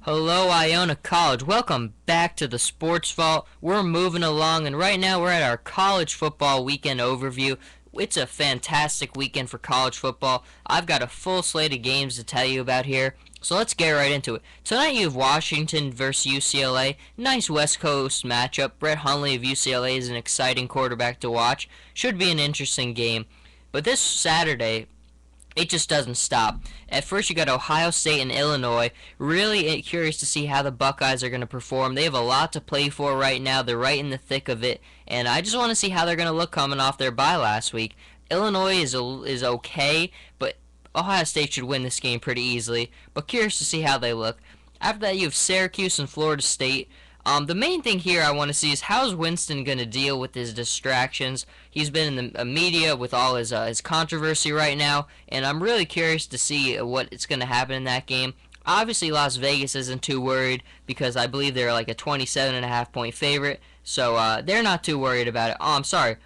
Hello, Iona College. Welcome back to the Sports Vault. We're moving along, and right now we're at our college football weekend overview. It's a fantastic weekend for college football. I've got a full slate of games to tell you about here, so let's get right into it. Tonight you have Washington versus UCLA. Nice West Coast matchup. Brett Hundley of UCLA is an exciting quarterback to watch. Should be an interesting game. But this Saturday, it just doesn't stop. At first, you got Ohio State and Illinois. Really curious to see how the Buckeyes are going to perform. They have a lot to play for right now. They're right in the thick of it, and I just want to see how they're going to look coming off their bye last week. Illinois is okay, but Ohio State should win this game pretty easily. But curious to see how they look. After that, you have Syracuse and Florida State. The main thing here I want to see is how's Winston going to deal with his distractions. He's been in the media with all his controversy right now, and I'm really curious to see what is going to happen in that game. Obviously, Las Vegas isn't too worried because I believe they're like a 27.5-point favorite, so they're not too worried about it. Oh, I'm sorry.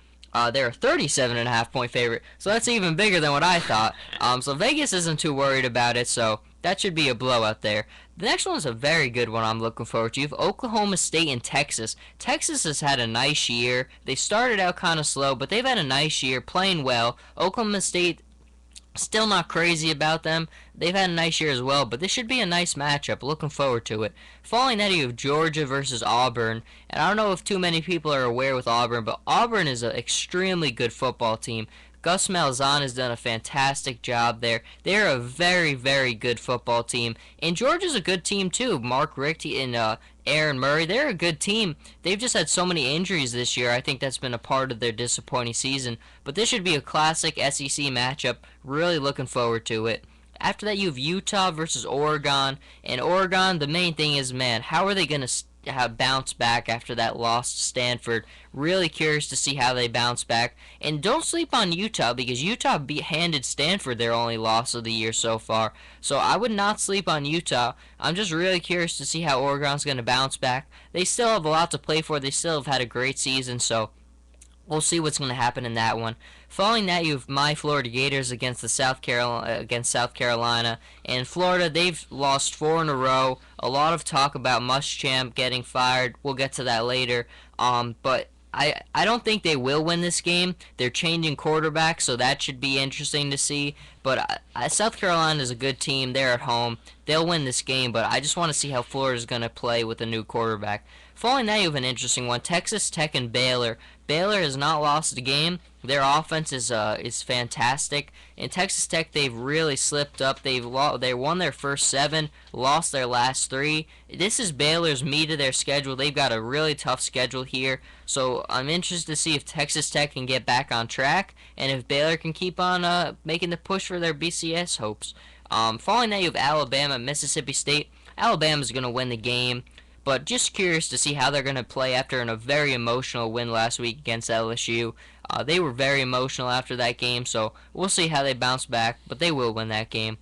They're a 37.5-point favorite, so that's even bigger than what I thought. So Vegas isn't too worried about it, so that should be a blowout there. The next one is a very good one I'm looking forward to. You have Oklahoma State and Texas. Texas has had a nice year. They started out kind of slow, but they've had a nice year, playing well. Oklahoma State, still not crazy about them. They've had a nice year as well, but this should be a nice matchup. Looking forward to it. Following that, you have Georgia versus Auburn. And I don't know if too many people are aware with Auburn, but Auburn is an extremely good football team. Gus Malzahn has done a fantastic job there. They're a very, very good football team. And Georgia's a good team too. Mark Richt and Aaron Murray, they're a good team. They've just had so many injuries this year. I think that's been a part of their disappointing season. But this should be a classic SEC matchup. Really looking forward to it. After that, you have Utah versus Oregon. And Oregon, the main thing is, man, how are they going to bounce back after that loss to Stanford? Really curious to see how they bounce back. And don't sleep on Utah because Utah handed Stanford their only loss of the year so far. So I would not sleep on Utah. I'm just really curious to see how Oregon's going to bounce back. They still have a lot to play for. They still have had a great season, so we'll see what's going to happen in that one. Following that, you have my Florida Gators against South Carolina. And Florida, they've lost 4 in a row. A lot of talk about Muschamp getting fired. We'll get to that later. But I don't think they will win this game. They're changing quarterbacks, so that should be interesting to see. But South Carolina is a good team. They're at home. They'll win this game, but I just want to see how Florida's going to play with a new quarterback. Following that, you have an interesting one. Texas Tech and Baylor. Baylor has not lost a game. Their offense is fantastic. In Texas Tech, they've really slipped up. They won their first 7, lost their last 3. This is Baylor's meat of their schedule. They've got a really tough schedule here. So I'm interested to see if Texas Tech can get back on track and if Baylor can keep on making the push for their BCS hopes. Following that, you have Alabama, Mississippi State. Alabama's going to win the game. But just curious to see how they're going to play after a very emotional win last week against LSU. They were very emotional after that game, so we'll see how they bounce back, but they will win that game.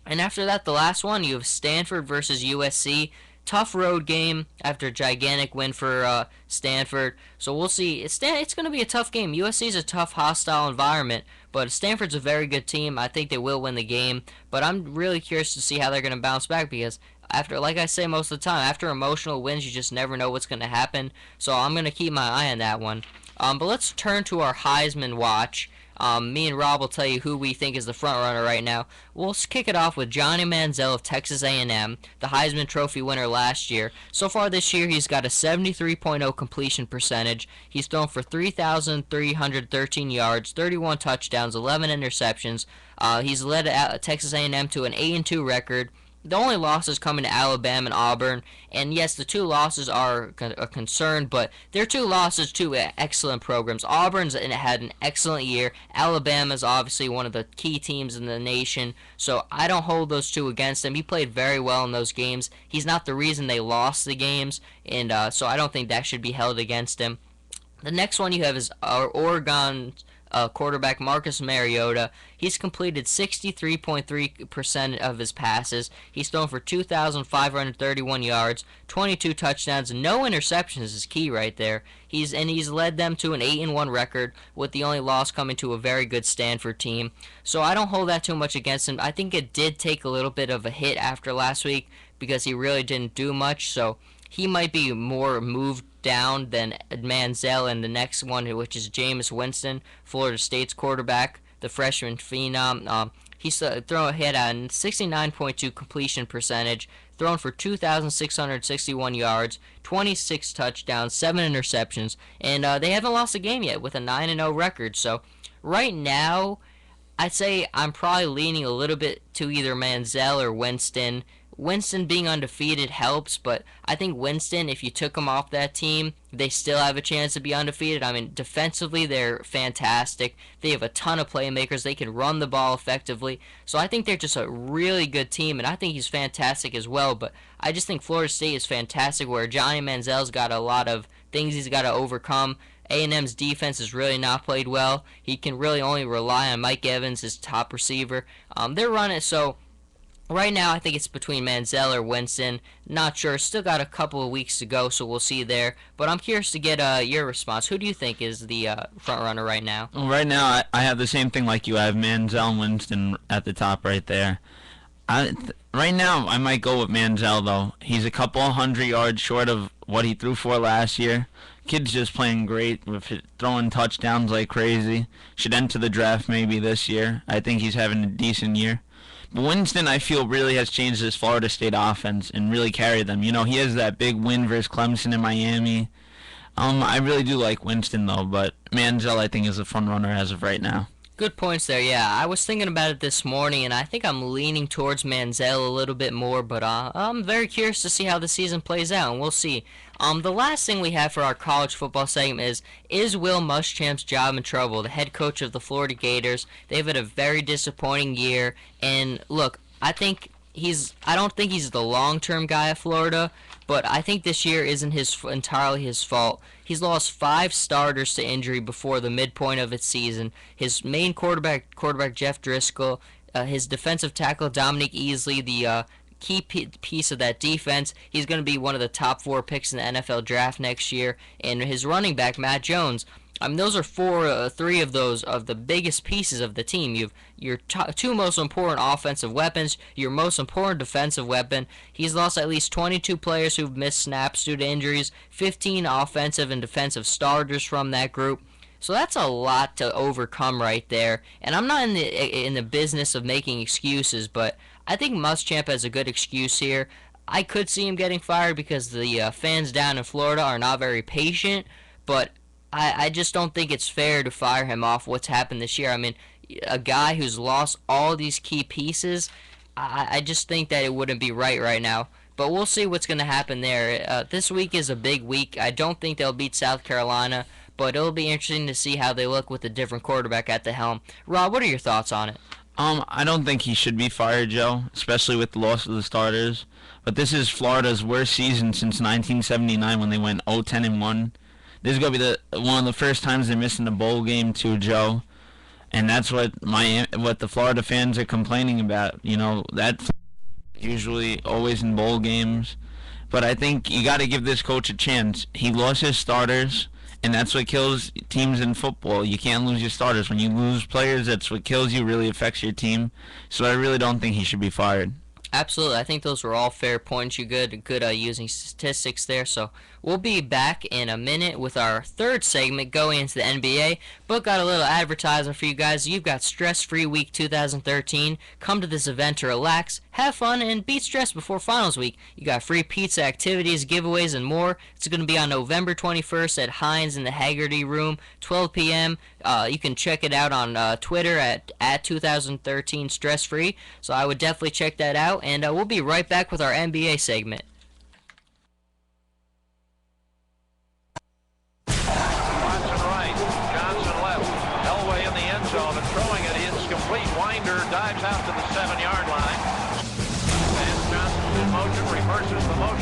And after that, the last one, you have Stanford versus USC. Tough road game after a gigantic win for Stanford. So we'll see. It's going to be a tough game. USC is a tough, hostile environment, but Stanford's a very good team. I think they will win the game, but I'm really curious to see how they're going to bounce back because after, like I say most of the time, after emotional wins, you just never know what's going to happen. So I'm going to keep my eye on that one. But let's turn to our Heisman watch. Me and Rob will tell you who we think is the front runner right now. We'll kick it off with Johnny Manziel of Texas A&M, the Heisman Trophy winner last year. So far this year, he's got a 73.0 completion percentage. He's thrown for 3,313 yards, 31 touchdowns, 11 interceptions. He's led Texas A&M to an 8-2 record. The only losses coming to Alabama and Auburn, and yes, the 2 losses are a concern, but they're 2 losses to excellent programs. Auburn's had an excellent year. Alabama's obviously one of the key teams in the nation, so I don't hold those 2 against him. He played very well in those games. He's not the reason they lost the games, and so I don't think that should be held against him. The next one you have is Oregon quarterback Marcus Mariota. He's completed 63.3% of his passes. He's thrown for 2,531 yards, 22 touchdowns, no interceptions is key right there. He's led them to an 8-1 record, with the only loss coming to a very good Stanford team. So I don't hold that too much against him. I think it did take a little bit of a hit after last week because he really didn't do much. So he might be more moved down than Manziel, and the next one, which is Jameis Winston, Florida State's quarterback, the freshman phenom. He's had a 69.2 completion percentage, thrown for 2,661 yards, 26 touchdowns, 7 interceptions, and they haven't lost a game yet with a 9-0 record. So right now, I'd say I'm probably leaning a little bit to either Manziel or Winston. Winston being undefeated helps, but I think Winston, if you took him off that team, they still have a chance to be undefeated. I mean, defensively, they're fantastic. They have a ton of playmakers. They can run the ball effectively. So I think they're just a really good team, and I think he's fantastic as well. But I just think Florida State is fantastic, where Johnny Manziel's got a lot of things he's got to overcome. A&M's defense has really not played well. He can really only rely on Mike Evans, his top receiver. They're running, so right now, I think it's between Manziel or Winston. Not sure. Still got a couple of weeks to go, so we'll see there. But I'm curious to get your response. Who do you think is the front runner right now? Well, right now, I have the same thing like you. I have Manziel and Winston at the top right there. Right now, I might go with Manziel, though. He's a couple 100 yards short of what he threw for last year. Kid's just playing great, with throwing touchdowns like crazy. Should enter the draft maybe this year. I think he's having a decent year. But Winston, I feel, really has changed this Florida State offense and really carried them. You know, he has that big win versus Clemson in Miami. I really do like Winston, though, but Manziel, I think, is the front runner as of right now. Good points there, yeah. I was thinking about it this morning, and I think I'm leaning towards Manziel a little bit more, but I'm very curious to see how the season plays out, and we'll see. The last thing we have for our college football segment is Will Muschamp's job in trouble, the head coach of the Florida Gators? They've had a very disappointing year, and look, I don't think he's the long-term guy at Florida, but I think this year isn't entirely his fault. He's lost 5 starters to injury before the midpoint of its season. His main quarterback Jeff Driscoll, his defensive tackle Dominique Easley, the key piece of that defense. He's going to be one of the top 4 picks in the NFL draft next year. And his running back, Matt Jones. Those are 3 of the biggest pieces of the team. You've your 2 most important offensive weapons, your most important defensive weapon. He's lost at least 22 players who've missed snaps due to injuries, 15 offensive and defensive starters from that group. So that's a lot to overcome right there. And I'm not in the business of making excuses, but I think Muschamp has a good excuse here. I could see him getting fired because the fans down in Florida are not very patient, but I just don't think it's fair to fire him off what's happened this year. I mean, a guy who's lost all these key pieces, I just think that it wouldn't be right now. But we'll see what's going to happen there. This week is a big week. I don't think they'll beat South Carolina, but it'll be interesting to see how they look with a different quarterback at the helm. Rob, what are your thoughts on it? I don't think he should be fired, Joe, especially with the loss of the starters. But this is Florida's worst season since 1979 when they went 0-10-1. This is going to be one of the first times they're missing a bowl game too, Joe. And that's what the Florida fans are complaining about. You know, that usually always in bowl games. But I think you got to give this coach a chance. He lost his starters, and that's what kills teams in football. You can't lose your starters. When you lose players, that's what kills you, really affects your team. So I really don't think he should be fired. Absolutely. I think those were all fair points. You good using statistics there. So we'll be back in a minute with our third segment going into the NBA. But got a little advertisement for you guys. You've got Stress-Free Week 2013. Come to this event to relax, have fun, and beat stress before finals week. You got free pizza, activities, giveaways, and more. It's going to be on November 21st at Heinz in the Haggerty Room, 12 p.m. You can check it out on Twitter at 2013 Stress-Free. So I would definitely check that out. And we'll be right back with our NBA segment. Watson right, Johnson left, Elway in the end zone and throwing it is complete. Winder dives out to the 7-yard line. And Johnson in motion, reverses the motion.